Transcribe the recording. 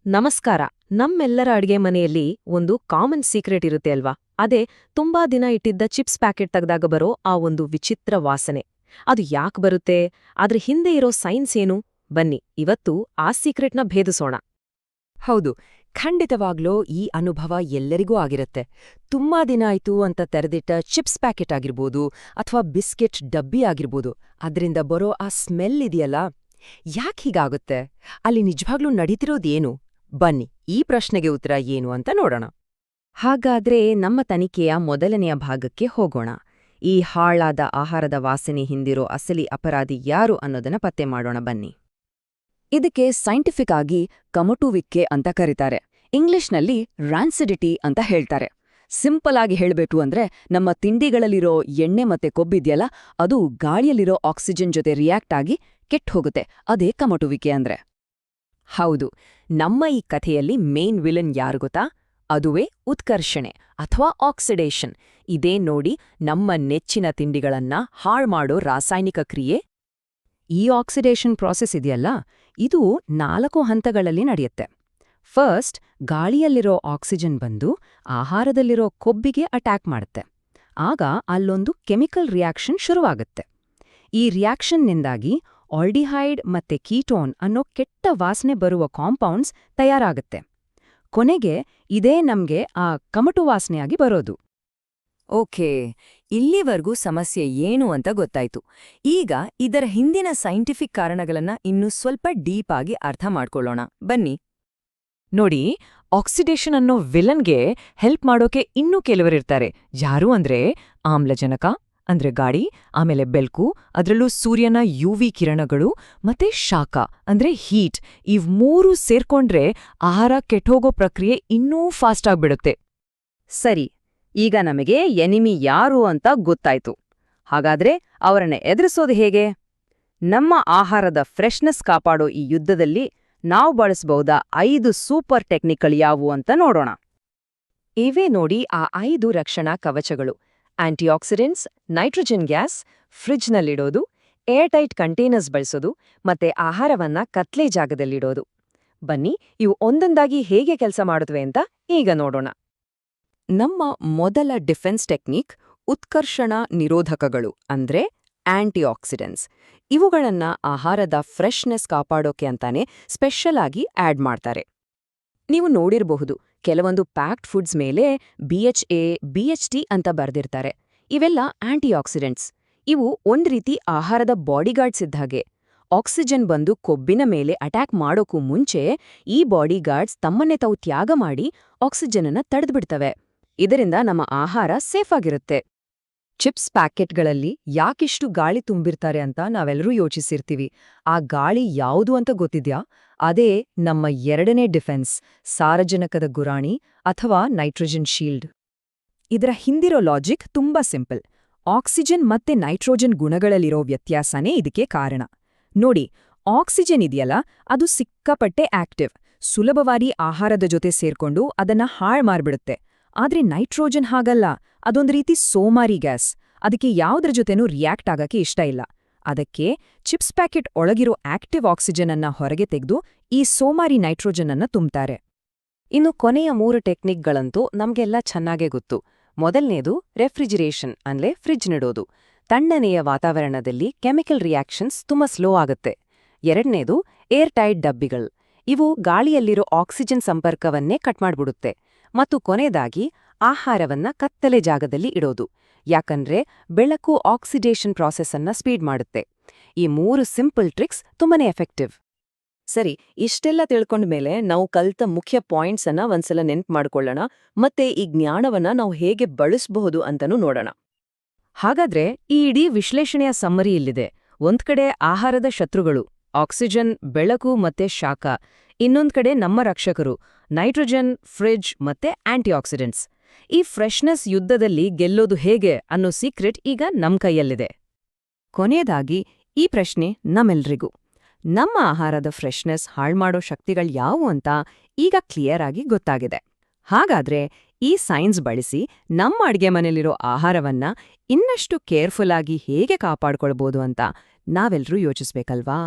ನಮಸ್ಕಾರ. ನಮ್ಮೆಲ್ಲರ ಅಡ್ಗೆ ಮನೆಯಲ್ಲಿ ಒಂದು ಕಾಮನ್ ಸೀಕ್ರೆಟ್ ಇರುತ್ತೆ ಅಲ್ವಾ? ಅದೇ ತುಂಬಾ ದಿನ ಇಟ್ಟಿದ್ದ ಚಿಪ್ಸ್ ಪ್ಯಾಕೆಟ್ ತೆಗ್ದಾಗ ಬರೋ ಆ ಒಂದು ವಿಚಿತ್ರ ವಾಸನೆ. ಅದು ಯಾಕ್ ಬರುತ್ತೆ? ಅದ್ರ ಹಿಂದೆ ಇರೋ ಸೈನ್ಸ್ ಏನು? ಬನ್ನಿ ಇವತ್ತು ಆ ಸೀಕ್ರೆಟ್ನ ಭೇದಿಸೋಣ. ಹೌದು, ಖಂಡಿತವಾಗ್ಲೂ ಈ ಅನುಭವ ಎಲ್ಲರಿಗೂ ಆಗಿರುತ್ತೆ. ತುಂಬಾ ದಿನ ಆಯ್ತು ಅಂತ ತೆರೆದಿಟ್ಟ ಚಿಪ್ಸ್ ಪ್ಯಾಕೆಟ್ ಆಗಿರ್ಬೋದು ಅಥವಾ ಬಿಸ್ಕೆಟ್ ಡಬ್ಬಿ ಆಗಿರ್ಬೋದು, ಅದ್ರಿಂದ ಬರೋ ಆ ಸ್ಮೆಲ್ ಇದೆಯಲ್ಲ, ಯಾಕ್ ಹೀಗಾಗುತ್ತೆ? ಅಲ್ಲಿ ನಿಜವಾಗ್ಲೂ ನಡೀತಿರೋದೇನು? ಬನ್ನಿ ಈ ಪ್ರಶ್ನೆಗೆ ಉತ್ತರ ಏನು ಅಂತ ನೋಡೋಣ. ಹಾಗಾದ್ರೆ ನಮ್ಮ ತನಿಖೆಯ ಮೊದಲನೆಯ ಭಾಗಕ್ಕೆ ಹೋಗೋಣ. ಈ ಹಾಳಾದ ಆಹಾರದ ವಾಸನೆ ಹಿಂದಿರೋ ಅಸಲಿ ಅಪರಾಧಿ ಯಾರು ಅನ್ನೋದನ್ನ ಪತ್ತೆ ಮಾಡೋಣ ಬನ್ನಿ. ಇದಕ್ಕೆ ಸೈಂಟಿಫಿಕ್ ಆಗಿ ಕಮಟುವಿಕೆ ಅಂತ ಕರೀತಾರೆ. ಇಂಗ್ಲಿಷ್ನಲ್ಲಿ ರ್ಯಾನ್ಸಿಡಿಟಿ ಅಂತ ಹೇಳ್ತಾರೆ. ಸಿಂಪಲ್ ಆಗಿ ಹೇಳ್ಬೇಕು ಅಂದ್ರೆ, ನಮ್ಮ ತಿಂಡಿಗಳಲ್ಲಿರೋ ಎಣ್ಣೆ ಮತ್ತೆ ಕೊಬ್ಬಿದ್ಯಲ್ಲ, ಅದು ಗಾಳಿಯಲ್ಲಿರೋ ಆಕ್ಸಿಜನ್ ಜೊತೆ ರಿಯಾಕ್ಟ್ ಆಗಿ ಕೆಟ್ಟ ಹೋಗುತ್ತೆ. ಅದೇ ಕಮಟುವಿಕೆ ಅಂದ್ರೆ. ಹೌದು, ನಮ್ಮ ಈ ಕಥೆಯಲ್ಲಿ ಮೇನ್ ವಿಲನ್ ಯಾರು ಗೊತ್ತಾ? ಅದುವೇ ಉತ್ಕರ್ಷಣೆ ಅಥವಾ ಆಕ್ಸಿಡೇಷನ್. ಇದೇ ನೋಡಿ ನಮ್ಮ ನೆಚ್ಚಿನ ತಿಂಡಿಗಳನ್ನ ಹಾಳ್ಮಾಡೋ ರಾಸಾಯನಿಕ ಕ್ರಿಯೆ. ಈ ಆಕ್ಸಿಡೇಷನ್ ಪ್ರಾಸೆಸ್ ಇದೆಯಲ್ಲ, ಇದು 4 ಹಂತಗಳಲ್ಲಿ ನಡೆಯುತ್ತೆ. ಫಸ್ಟ್, ಗಾಳಿಯಲ್ಲಿರೋ ಆಕ್ಸಿಜನ್ ಬಂದು ಆಹಾರದಲ್ಲಿರೋ ಕೊಬ್ಬಿಗೆ ಅಟ್ಯಾಕ್ ಮಾಡುತ್ತೆ. ಆಗ ಅಲ್ಲೊಂದು ಕೆಮಿಕಲ್ ರಿಯಾಕ್ಷನ್ ಶುರುವಾಗುತ್ತೆ. ಈ ರಿಯಾಕ್ಷನ್ನಿಂದಾಗಿ ಆಲ್ಡಿಹೈಡ್ ಮತ್ತೆ ಕೀಟೋನ್ ಅನ್ನೋ ಕೆಟ್ಟ ವಾಸನೆ ಬರುವ ಕಾಂಪೌಂಡ್ಸ್ ತಯಾರಾಗುತ್ತೆ. ಕೊನೆಗೆ ಇದೇ ನಮ್ಗೆ ಆ ಕಮಟು ವಾಸನೆಯಾಗಿ ಬರೋದು. ಓಕೆ, ಇಲ್ಲಿವರೆಗೂ ಸಮಸ್ಯೆ ಏನು ಅಂತ ಗೊತ್ತಾಯ್ತು. ಈಗ ಇದರ ಹಿಂದಿನ ಸೈಂಟಿಫಿಕ್ ಕಾರಣಗಳನ್ನ ಇನ್ನೂ ಸ್ವಲ್ಪ ಡೀಪ್ ಆಗಿ ಅರ್ಥ ಮಾಡ್ಕೊಳ್ಳೋಣ ಬನ್ನಿ. ನೋಡಿ, ಆಕ್ಸಿಡೇಷನ್ ಅನ್ನೋ ವಿಲನ್ಗೆ ಹೆಲ್ಪ್ ಮಾಡೋಕೆ ಇನ್ನೂ ಕೆಲವರಿರ್ತಾರೆ. ಯಾರು ಅಂದ್ರೆ ಆಮ್ಲಜನಕ ಅಂದ್ರೆ ಗಾಳಿ, ಆಮೇಲೆ ಬೆಲ್ಕು, ಅದರಲ್ಲೂ ಸೂರ್ಯನ ಯುವಿ ಕಿರಣಗಳು, ಮತ್ತೆ ಶಾಖ ಅಂದ್ರೆ ಹೀಟ್. ಇವ್ 3 ಸೇರ್ಕೊಂಡ್ರೆ ಆಹಾರ ಕೆಟ್ಟೋಗೋ ಪ್ರಕ್ರಿಯೆ ಇನ್ನೂ ಫಾಸ್ಟ್ ಆಗ್ಬಿಡುತ್ತೆ. ಸರಿ, ಈಗ ನಮಗೆ ಎನಿಮಿ ಯಾರು ಅಂತ ಗೊತ್ತಾಯ್ತು. ಹಾಗಾದ್ರೆ ಅವರನ್ನ ಎದುರಿಸೋದು ಹೇಗೆ? ನಮ್ಮ ಆಹಾರದ ಫ್ರೆಶ್ನೆಸ್ ಕಾಪಾಡೋ ಈ ಯುದ್ಧದಲ್ಲಿ ನಾವು ಬಳಸಬಹುದಾ 5 ಸೂಪರ್ ಟೆಕ್ನಿಕ್ಗಳು ಯಾವುವು ಅಂತ ನೋಡೋಣ. ಇವೇ ನೋಡಿ ಆ 5 ರಕ್ಷಣಾ ಕವಚಗಳು. ಆಂಟಿಆಕ್ಸಿಡೆಂಟ್ಸ್, ನೈಟ್ರೋಜನ್ ಗ್ಯಾಸ್, ಫ್ರಿಡ್ಜ್ನಲ್ಲಿಡೋದು, ಏರ್ಟೈಟ್ ಕಂಟೈನರ್ಸ್ ಬಳಸೋದು, ಮತ್ತೆ ಆಹಾರವನ್ನ ಕತ್ಲೆ ಜಾಗದಲ್ಲಿಡೋದು. ಬನ್ನಿ ಇವು ಒಂದೊಂದಾಗಿ ಹೇಗೆ ಕೆಲಸ ಮಾಡುತ್ತವೆ ಅಂತ ಈಗ ನೋಡೋಣ. ನಮ್ಮ ಮೊದಲ ಡಿಫೆನ್ಸ್ ಟೆಕ್ನಿಕ್ ಉತ್ಕರ್ಷಣ ನಿರೋಧಕಗಳು ಅಂದ್ರೆ ಆಂಟಿಆಕ್ಸಿಡೆಂಟ್ಸ್. ಇವುಗಳನ್ನ ಆಹಾರದ ಫ್ರೆಶ್ನೆಸ್ ಕಾಪಾಡೋಕೆ ಅಂತಾನೆ ಸ್ಪೆಷಲ್ ಆಗಿ ಆಡ್ ಮಾಡ್ತಾರೆ. ನೀವು ನೋಡಿರಬಹುದು, ಕೆಲವೊಂದು ಪ್ಯಾಕ್ಡ್ ಫುಡ್ಸ್ ಮೇಲೆ BHA, BHT ಅಂತ ಬರ್ದಿರ್ತಾರೆ. ಇವೆಲ್ಲ ಆಂಟಿಆಕ್ಸಿಡೆಂಟ್ಸ್. ಇವು ಒಂದ್ ರೀತಿ ಆಹಾರದ ಬಾಡಿಗಾರ್ಡ್ಸ್ ಇದ್ಹಾಗೆ. ಆಕ್ಸಿಜನ್ ಬಂದು ಕೊಬ್ಬಿನ ಮೇಲೆ ಅಟ್ಯಾಕ್ ಮಾಡೋಕ್ಕೂ ಮುಂಚೆ ಈ ಬಾಡಿಗಾರ್ಡ್ಸ್ ತಮ್ಮನ್ನೇ ತಾವು ತ್ಯಾಗ ಮಾಡಿ ಆಕ್ಸಿಜನನ್ನ ತಡೆದ್ಬಿಡ್ತವೆ. ಇದರಿಂದ ನಮ್ಮ ಆಹಾರ ಸೇಫ್ ಆಗಿರುತ್ತೆ. ಚಿಪ್ಸ್ ಪ್ಯಾಕೆಟ್ಗಳಲ್ಲಿ ಯಾಕಿಷ್ಟು ಗಾಳಿ ತುಂಬಿರ್ತಾರೆ ಅಂತ ನಾವೆಲ್ಲರೂ ಯೋಚಿಸಿರ್ತೀವಿ. ಆ ಗಾಳಿ ಯಾವುದು ಅಂತ ಗೊತ್ತಿದ್ಯಾ? ಅದೇ ನಮ್ಮ ಎರಡನೇ ಡಿಫೆನ್ಸ್, ಸಾರಜನಕದ ಗುರಾಣಿ ಅಥವಾ ನೈಟ್ರೋಜನ್ ಶೀಲ್ಡ್. ಇದರ ಹಿಂದಿರೋ ಲಾಜಿಕ್ ತುಂಬಾ ಸಿಂಪಲ್. ಆಕ್ಸಿಜನ್ ಮತ್ತೆ ನೈಟ್ರೋಜನ್ ಗುಣಗಳಲ್ಲಿರೋ ವ್ಯತ್ಯಾಸನೇ ಇದಕ್ಕೆ ಕಾರಣ. ನೋಡಿ, ಆಕ್ಸಿಜನ್ ಇದೆಯಲ್ಲ, ಅದು ಸಿಕ್ಕಾಪಟ್ಟೆ ಆಕ್ಟಿವ್. ಸುಲಭವಾಗಿ ಆಹಾರದ ಜೊತೆ ಸೇರ್ಕೊಂಡು ಅದನ್ನ ಹಾಳ್ ಮಾಡ್ಬಿಡುತ್ತೆ. ಆದ್ರೆ ನೈಟ್ರೋಜನ್ ಹಾಗಲ್ಲ, ಅದೊಂದು ರೀತಿ ಸೋಮಾರಿ ಗ್ಯಾಸ್. ಅದಕ್ಕೆ ಯಾವುದ್ರ ಜೊತೆನೂ ರಿಯಾಕ್ಟ್ ಆಗಕ್ಕೆ ಇಷ್ಟ ಇಲ್ಲ. ಅದಕ್ಕೆ ಚಿಪ್ಸ್ ಪ್ಯಾಕೆಟ್ ಒಳಗಿರೋ ಆಕ್ಟಿವ್ ಆಕ್ಸಿಜನ್ ಅನ್ನ ಹೊರಗೆ ತೆಗೆದು ಈ ಸೋಮಾರಿ ನೈಟ್ರೋಜನ್ ಅನ್ನ ತುಂಬ್ತಾರೆ. ಇನ್ನು ಕೊನೆಯ 3 ಟೆಕ್ನಿಕ್ಗಳಂತೂ ನಮ್ಗೆಲ್ಲ ಚೆನ್ನಾಗೇ ಗೊತ್ತು. ಮೊದಲನೇದು ರೆಫ್ರಿಜಿರೇಷನ್ ಅಂದ್ರೆ ಫ್ರಿಡ್ಜ್ ನಿಡೋದು. ತಣ್ಣನೆಯ ವಾತಾವರಣದಲ್ಲಿ ಕೆಮಿಕಲ್ ರಿಯಾಕ್ಷನ್ಸ್ ತುಂಬಾ ಸ್ಲೋ ಆಗುತ್ತೆ. ಎರಡನೇದು ಏರ್ ಟೈಟ್ ಡಬ್ಬಿಗಳು. ಇವು ಗಾಳಿಯಲ್ಲಿರೋ ಆಕ್ಸಿಜನ್ ಸಂಪರ್ಕವನ್ನೇ ಕಟ್ ಮಾಡ್ಬಿಡುತ್ತೆ. ಮತ್ತು ಕೊನೆಯದಾಗಿ ಆಹಾರವನ್ನ ಕತ್ತಲೆ ಜಾಗದಲ್ಲಿ ಇಡೋದು. ಯಾಕಂದ್ರೆ ಬೆಳಕು ಆಕ್ಸಿಡೇಷನ್ ಪ್ರಾಸೆಸ್ ಅನ್ನ ಸ್ಪೀಡ್ ಮಾಡುತ್ತೆ. ಈ 3 ಸಿಂಪಲ್ ಟ್ರಿಕ್ಸ್ ತುಂಬಾನೇ ಎಫೆಕ್ಟಿವ್. ಸರಿ, ಇಷ್ಟೆಲ್ಲ ತಿಳ್ಕೊಂಡ್ಮೇಲೆ ನಾವು ಕಲ್ತ ಮುಖ್ಯ ಪಾಯಿಂಟ್ಸ್ ಅನ್ನ ಒಂದ್ಸಲ ನೆನ್ಪು ಮಾಡ್ಕೊಳ್ಳೋಣ. ಮತ್ತೆ ಈ ಜ್ಞಾನವನ್ನ ನಾವು ಹೇಗೆ ಬಳಸಬಹುದು ಅಂತನೂ ನೋಡೋಣ. ಹಾಗಾದ್ರೆ ಈ ಇಡೀ ವಿಶ್ಲೇಷಣೆಯ ಸಮ್ಮರಿ ಇಲ್ಲಿದೆ. ಒಂದ್ ಕಡೆ ಆಹಾರದ ಶತ್ರುಗಳು ಆಕ್ಸಿಜನ್, ಬೆಳಕು ಮತ್ತೆ ಶಾಖ. ಇನ್ನೊಂದ್ ಕಡೆ ನಮ್ಮ ರಕ್ಷಕರು ನೈಟ್ರೋಜನ್, ಫ್ರಿಡ್ಜ್ ಮತ್ತೆ ಆಂಟಿಆಕ್ಸಿಡೆಂಟ್ಸ್. ಈ ಫ್ರೆಶ್ನೆಸ್ ಯುದ್ಧದಲ್ಲಿ ಗೆಲ್ಲೋದು ಹೇಗೆ ಅನ್ನೋ ಸೀಕ್ರೆಟ್ ಈಗ ನಮ್ ಕೈಯಲ್ಲಿದೆ. ಕೊನೆಯದಾಗಿ ಈ ಪ್ರಶ್ನೆ ನಮ್ಮೆಲ್ರಿಗೂ. ನಮ್ಮ ಆಹಾರದ ಫ್ರೆಶ್ನೆಸ್ ಹಾಳ್ಮಾಡೋ ಶಕ್ತಿಗಳ್ಯಾವು ಅಂತ ಈಗ ಕ್ಲಿಯರ್ ಆಗಿ ಗೊತ್ತಾಗಿದೆ. ಹಾಗಾದ್ರೆ ಈ ಸೈನ್ಸ್ ಬಳಸಿ ನಮ್ಮ ಅಡ್ಗೆ ಮನೆಯಲ್ಲಿರೋ ಆಹಾರವನ್ನ ಇನ್ನಷ್ಟು ಕೇರ್ಫುಲ್ ಆಗಿ ಹೇಗೆ ಕಾಪಾಡ್ಕೊಳ್ಬೋದು ಅಂತ ನಾವೆಲ್ಲರೂ ಯೋಚಿಸ್ಬೇಕಲ್ವಾ?